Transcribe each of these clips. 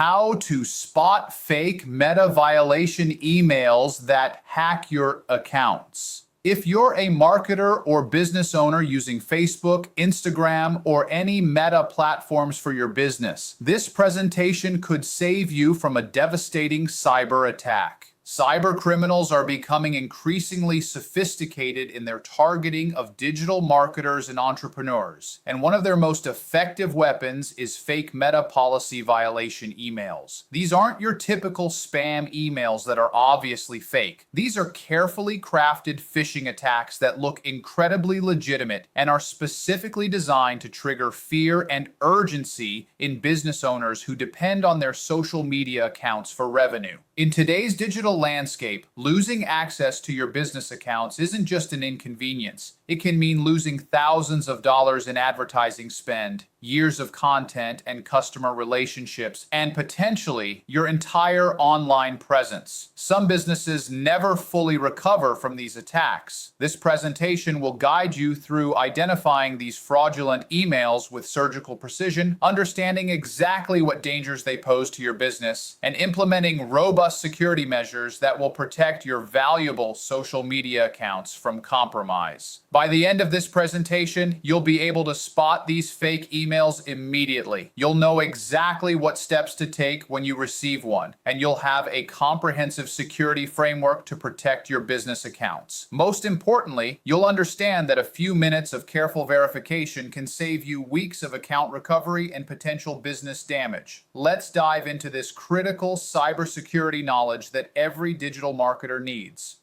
How to spot fake meta violation emails that hack your accounts. If you're a marketer or business owner using Facebook, Instagram, or any meta platforms for your business, this presentation could save you from a devastating cyber attack. Cyber criminals are becoming increasingly sophisticated in their targeting of digital marketers and entrepreneurs, and one of their most effective weapons is fake meta policy violation emails. These aren't your typical spam emails that are obviously fake. These are carefully crafted phishing attacks that look incredibly legitimate and are specifically designed to trigger fear and urgency in business owners who depend on their social media accounts for revenue. In today's digital landscape, losing access to your business accounts isn't just an inconvenience. It can mean losing thousands of dollars in advertising spend, years of content and customer relationships, and potentially your entire online presence. Some businesses never fully recover from these attacks. This presentation will guide you through identifying these fraudulent emails with surgical precision, understanding exactly what dangers they pose to your business, and implementing robust security measures that will protect your valuable social media accounts from compromise. By the end of this presentation, you'll be able to spot these fake emails immediately. You'll know exactly what steps to take when you receive one, and you'll have a comprehensive security framework to protect your business accounts. Most importantly, you'll understand that a few minutes of careful verification can save you weeks of account recovery and potential business damage. Let's dive into this critical cybersecurity knowledge that every digital marketer needs.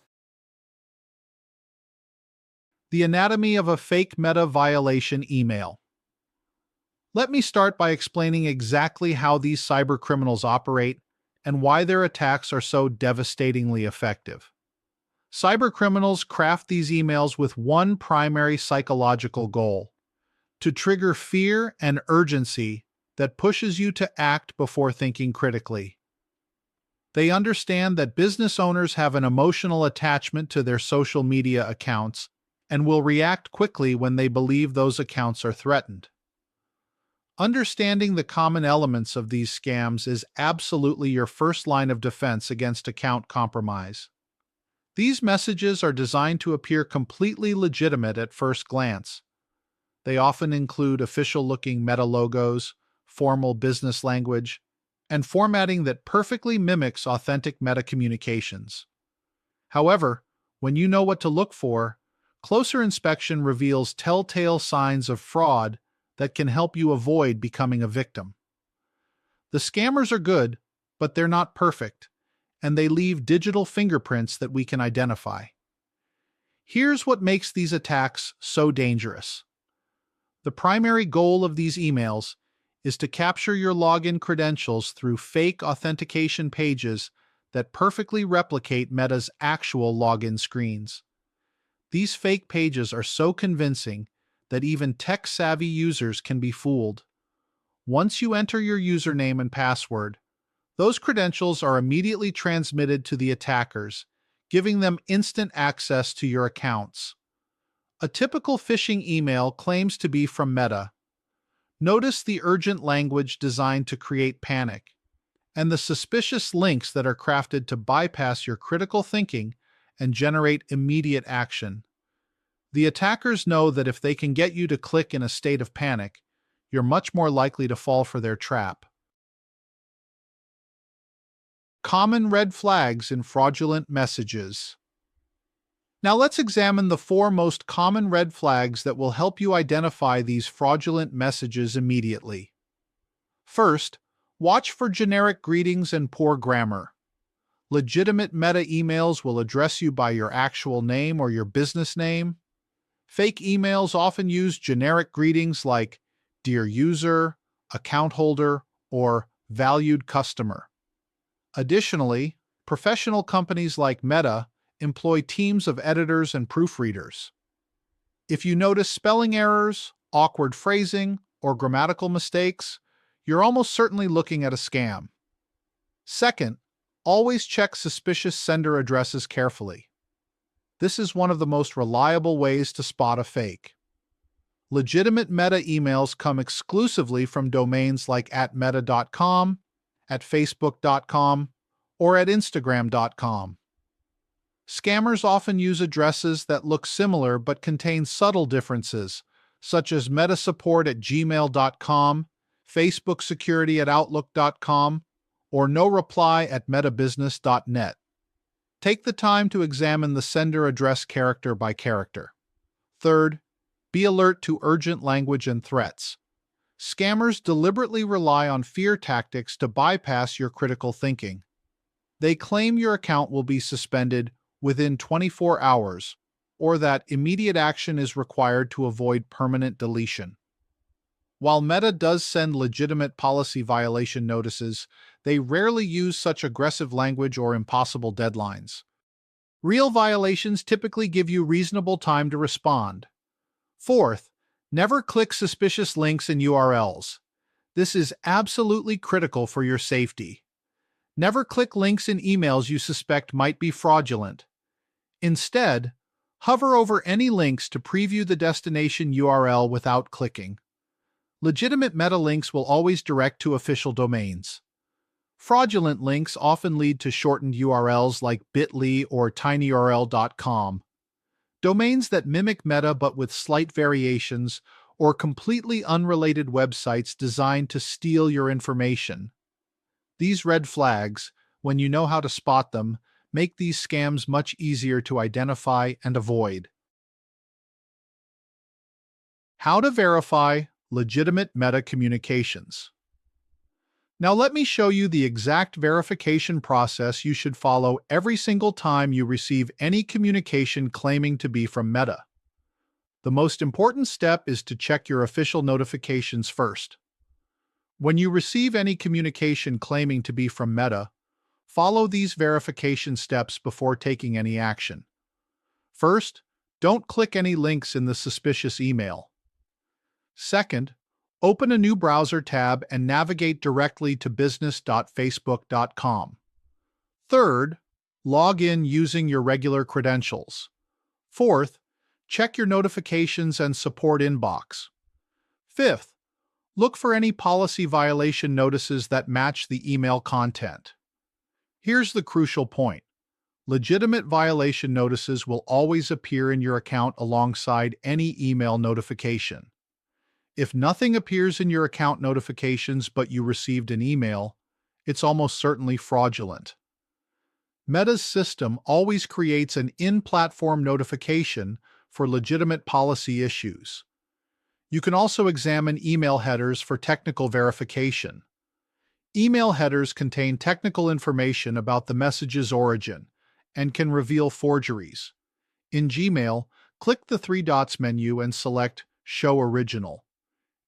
The anatomy of a fake meta violation email. Let me start by explaining exactly how these cybercriminals operate and why their attacks are so devastatingly effective. Cybercriminals craft these emails with one primary psychological goal: to trigger fear and urgency that pushes you to act before thinking critically. They understand that business owners have an emotional attachment to their social media accounts and will react quickly when they believe those accounts are threatened. Understanding the common elements of these scams is absolutely your first line of defense against account compromise. These messages are designed to appear completely legitimate at first glance. They often include official-looking meta logos, formal business language, and formatting that perfectly mimics authentic meta communications. However, when you know what to look for, closer inspection reveals telltale signs of fraud that can help you avoid becoming a victim. The scammers are good, but they're not perfect, and they leave digital fingerprints that we can identify. Here's what makes these attacks so dangerous. The primary goal of these emails is to capture your login credentials through fake authentication pages that perfectly replicate Meta's actual login screens. These fake pages are so convincing that even tech-savvy users can be fooled. Once you enter your username and password, those credentials are immediately transmitted to the attackers, giving them instant access to your accounts. A typical phishing email claims to be from Meta. Notice the urgent language designed to create panic, and the suspicious links that are crafted to bypass your critical thinking and generate immediate action. The attackers know that if they can get you to click in a state of panic, you're much more likely to fall for their trap. Common red flags in fraudulent messages. Now let's examine the 4 most common red flags that will help you identify these fraudulent messages immediately. First, watch for generic greetings and poor grammar. Legitimate meta emails will address you by your actual name or your business name. Fake emails often use generic greetings like "Dear User," "Account Holder," or "Valued Customer." Additionally, professional companies like Meta employ teams of editors and proofreaders. If you notice spelling errors, awkward phrasing, or grammatical mistakes, you're almost certainly looking at a scam. Second, always check suspicious sender addresses carefully. This is one of the most reliable ways to spot a fake. Legitimate Meta emails come exclusively from domains like @meta.com, at facebook.com, or at instagram.com. Scammers often use addresses that look similar but contain subtle differences, such as metasupport at gmail.com, facebooksecurity at outlook.com, or no-reply at metabusiness.net. Take the time to examine the sender address character by character. Third, be alert to urgent language and threats. Scammers deliberately rely on fear tactics to bypass your critical thinking. They claim your account will be suspended within 24 hours, or that immediate action is required to avoid permanent deletion. While Meta does send legitimate policy violation notices, they rarely use such aggressive language or impossible deadlines. Real violations typically give you reasonable time to respond. Fourth, never click suspicious links and URLs. This is absolutely critical for your safety. Never click links in emails you suspect might be fraudulent. Instead, hover over any links to preview the destination URL without clicking. Legitimate meta links will always direct to official domains. Fraudulent links often lead to shortened URLs like bit.ly or tinyurl.com. Domains that mimic Meta but with slight variations, or completely unrelated websites designed to steal your information. These red flags, when you know how to spot them, make these scams much easier to identify and avoid. How to verify legitimate Meta communications. Now let me show you the exact verification process you should follow every single time you receive any communication claiming to be from Meta. The most important step is to check your official notifications first. When you receive any communication claiming to be from Meta, follow these verification steps before taking any action. First, don't click any links in the suspicious email. Second, open a new browser tab and navigate directly to business.facebook.com. Third, log in using your regular credentials. Fourth, check your notifications and support inbox. Fifth, look for any policy violation notices that match the email content. Here's the crucial point. Legitimate violation notices will always appear in your account alongside any email notification. If nothing appears in your account notifications but you received an email, it's almost certainly fraudulent. Meta's system always creates an in-platform notification for legitimate policy issues. You can also examine email headers for technical verification. Email headers contain technical information about the message's origin and can reveal forgeries. In Gmail, click the three dots menu and select Show Original.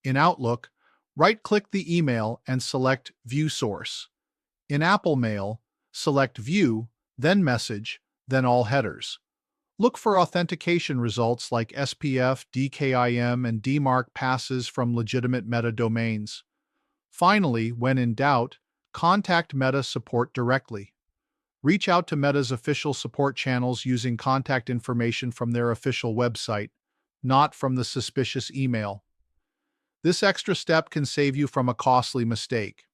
In Outlook, right-click the email and select View Source. In Apple Mail, select View, then Message, then All Headers. Look for authentication results like SPF, DKIM, and DMARC passes from legitimate Meta domains. Finally, when in doubt, contact Meta support directly. Reach out to Meta's official support channels using contact information from their official website, not from the suspicious email. This extra step can save you from a costly mistake.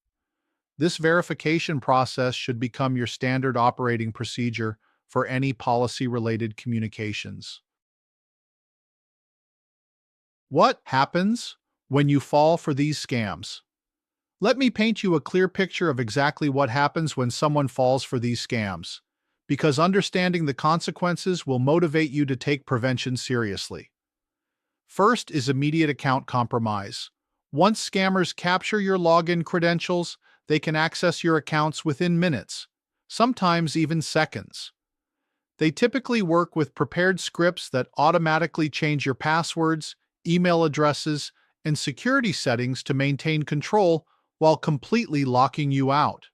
This verification process should become your standard operating procedure for any policy-related communications. What happens when you fall for these scams? Let me paint you a clear picture of exactly what happens when someone falls for these scams, because understanding the consequences will motivate you to take prevention seriously. First is immediate account compromise. Once scammers capture your login credentials, they can access your accounts within minutes, sometimes even seconds. They typically work with prepared scripts that automatically change your passwords, email addresses, and security settings to maintain control while completely locking you out.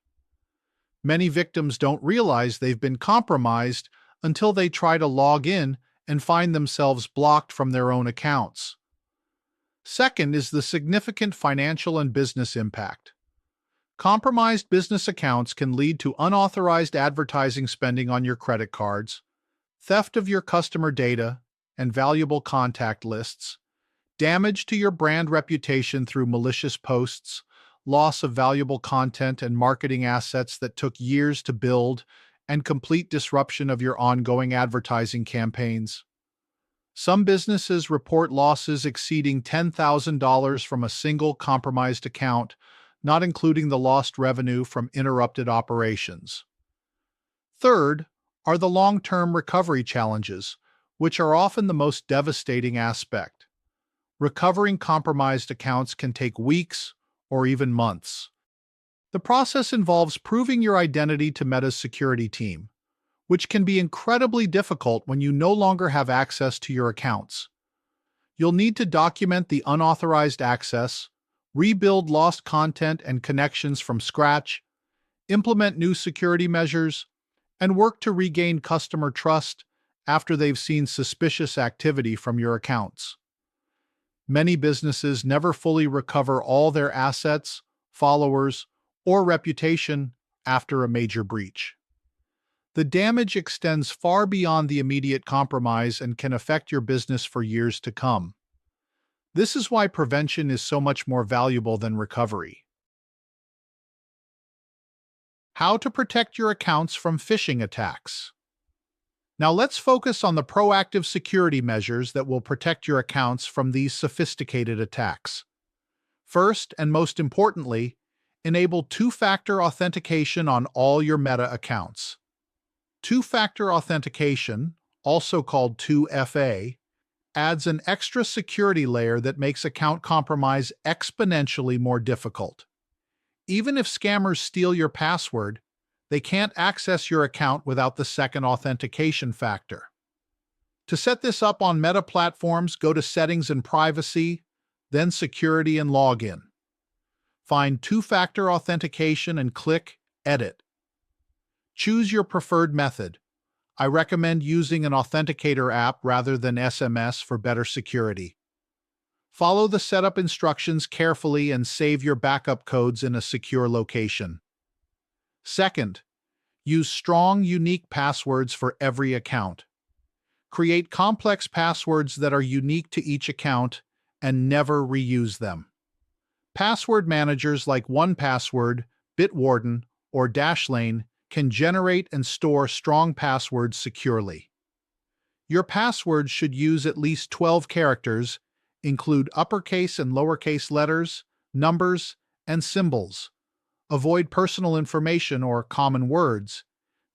Many victims don't realize they've been compromised until they try to log in and find themselves blocked from their own accounts. Second is the significant financial and business impact. Compromised business accounts can lead to unauthorized advertising spending on your credit cards, theft of your customer data and valuable contact lists, damage to your brand reputation through malicious posts, loss of valuable content and marketing assets that took years to build, and complete disruption of your ongoing advertising campaigns. Some businesses report losses exceeding $10,000 from a single compromised account, not including the lost revenue from interrupted operations. Third are the long-term recovery challenges, which are often the most devastating aspect. Recovering compromised accounts can take weeks or even months. The process involves proving your identity to Meta's security team, which can be incredibly difficult when you no longer have access to your accounts. You'll need to document the unauthorized access, rebuild lost content and connections from scratch, implement new security measures, and work to regain customer trust after they've seen suspicious activity from your accounts. Many businesses never fully recover all their assets, followers, or reputation after a major breach. The damage extends far beyond the immediate compromise and can affect your business for years to come. This is why prevention is so much more valuable than recovery. How to protect your accounts from phishing attacks. Now let's focus on the proactive security measures that will protect your accounts from these sophisticated attacks. First, and most importantly, enable two-factor authentication on all your Meta accounts. Two-factor authentication, also called 2FA, adds an extra security layer that makes account compromise exponentially more difficult. Even if scammers steal your password, they can't access your account without the second authentication factor. To set this up on Meta platforms, go to Settings and Privacy, then Security and Login. Find two-factor authentication and click Edit. Choose your preferred method. I recommend using an authenticator app rather than SMS for better security. Follow the setup instructions carefully and save your backup codes in a secure location. Second, use strong, unique passwords for every account. Create complex passwords that are unique to each account and never reuse them. Password managers like 1Password, Bitwarden, or Dashlane can generate and store strong passwords securely. Your passwords should use at least 12 characters, include uppercase and lowercase letters, numbers, and symbols. Avoid personal information or common words.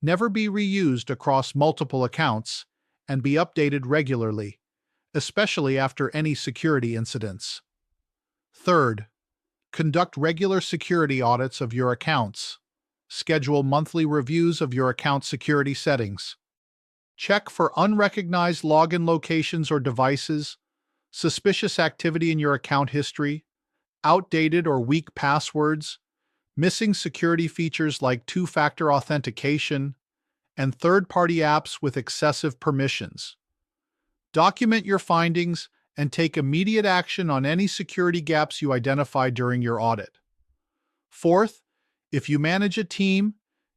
Never be reused across multiple accounts, and be updated regularly, especially after any security incidents. Third, conduct regular security audits of your accounts. Schedule monthly reviews of your account security settings. Check for unrecognized login locations or devices, suspicious activity in your account history, outdated or weak passwords, missing security features like two-factor authentication, and third-party apps with excessive permissions. Document your findings and take immediate action on any security gaps you identify during your audit. Fourth, if you manage a team,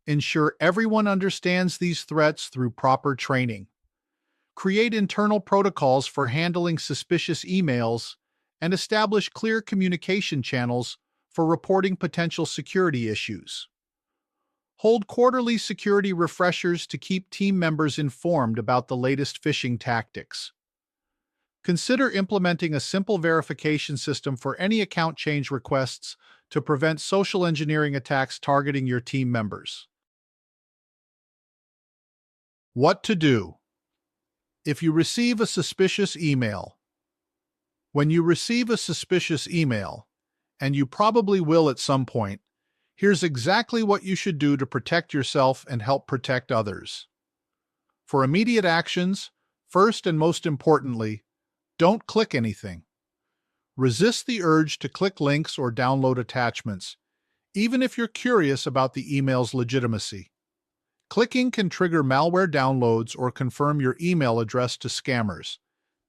ensure everyone understands these threats through proper training. Create internal protocols for handling suspicious emails and establish clear communication channels for reporting potential security issues. Hold quarterly security refreshers to keep team members informed about the latest phishing tactics. Consider implementing a simple verification system for any account change requests to prevent social engineering attacks targeting your team members. What to do if you receive a suspicious email. When you receive a suspicious email, and you probably will at some point, here's exactly what you should do to protect yourself and help protect others. For immediate actions, first and most importantly, don't click anything. Resist the urge to click links or download attachments, even if you're curious about the email's legitimacy. Clicking can trigger malware downloads or confirm your email address to scammers,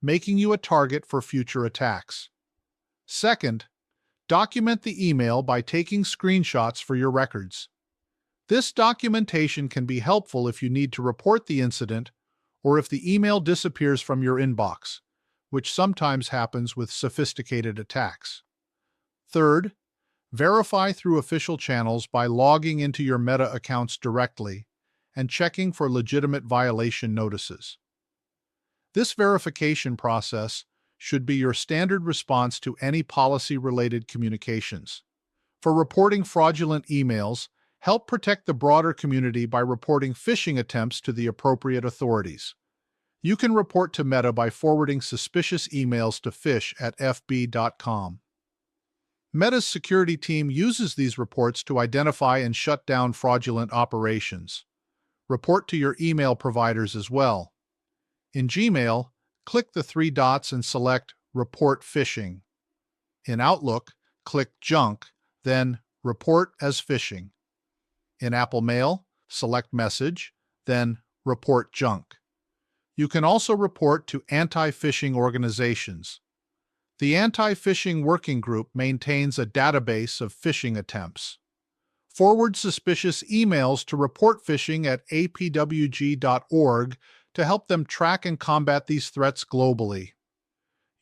making you a target for future attacks. Second, document the email by taking screenshots for your records. This documentation can be helpful if you need to report the incident or if the email disappears from your inbox, which sometimes happens with sophisticated attacks. Third, Verify through official channels by logging into your Meta accounts directly and checking for legitimate violation notices. This verification process should be your standard response to any policy-related communications. For reporting fraudulent emails, help protect the broader community by reporting phishing attempts to the appropriate authorities. You can report to Meta by forwarding suspicious emails to fish@fb.com. Meta's security team uses these reports to identify and shut down fraudulent operations. Report to your email providers as well. In Gmail, click the three dots and select Report Phishing. In Outlook, click Junk, then Report as Phishing. In Apple Mail, select Message, then Report Junk. You can also report to anti-phishing organizations. The Anti-Phishing Working Group maintains a database of phishing attempts. Forward suspicious emails to report phishing at apwg.org to help them track and combat these threats globally.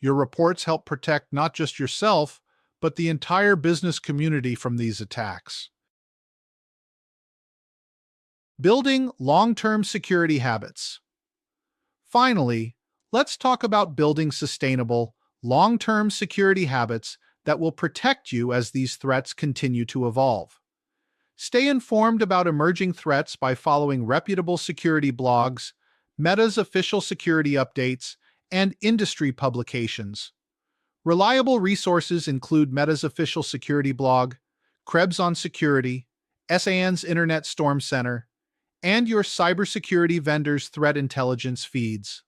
Your reports help protect not just yourself, but the entire business community from these attacks. Building long-term security habits. Finally, let's talk about building sustainable, long-term security habits that will protect you as these threats continue to evolve. Stay informed about emerging threats by following reputable security blogs, Meta's official security updates, and industry publications. Reliable resources include Meta's official security blog, Krebs on Security, SAN's Internet Storm Center, and your cybersecurity vendor's threat intelligence feeds.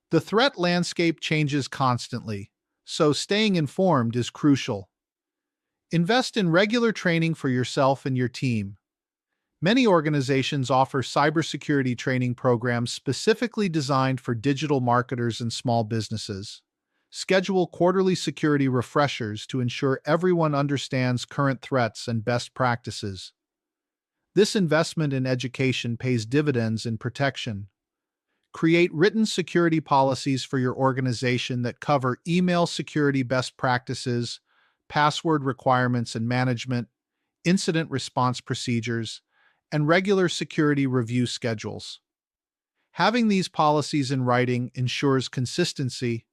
The threat landscape changes constantly, so staying informed is crucial. Invest in regular training for yourself and your team. Many organizations offer cybersecurity training programs specifically designed for digital marketers and small businesses. Schedule quarterly security refreshers to ensure everyone understands current threats and best practices. This investment in education pays dividends in protection. Create written security policies for your organization that cover email security best practices, password requirements and management, incident response procedures, and regular security review schedules. Having these policies in writing ensures consistency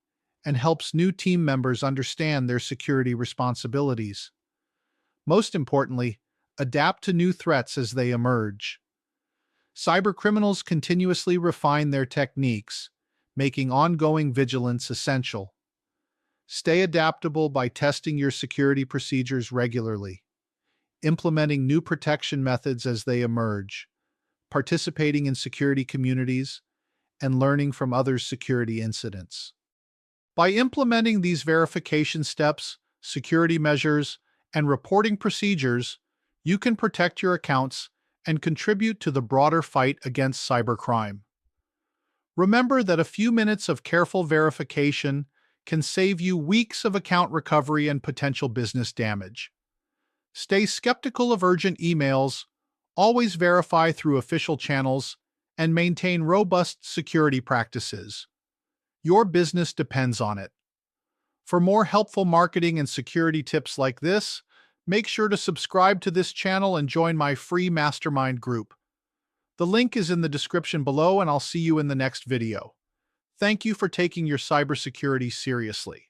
and helps new team members understand their security responsibilities. Most importantly, adapt to new threats as they emerge. Cybercriminals continuously refine their techniques, making ongoing vigilance essential. Stay adaptable by testing your security procedures regularly, implementing new protection methods as they emerge, participating in security communities, and learning from others' security incidents. By implementing these verification steps, security measures, and reporting procedures, you can protect your accounts and contribute to the broader fight against cybercrime. Remember that a few minutes of careful verification can save you weeks of account recovery and potential business damage. Stay skeptical of urgent emails, always verify through official channels, and maintain robust security practices. Your business depends on it. For more helpful marketing and security tips like this, make sure to subscribe to this channel and join my free mastermind group. The link is in the description below, and I'll see you in the next video. Thank you for taking your cybersecurity seriously.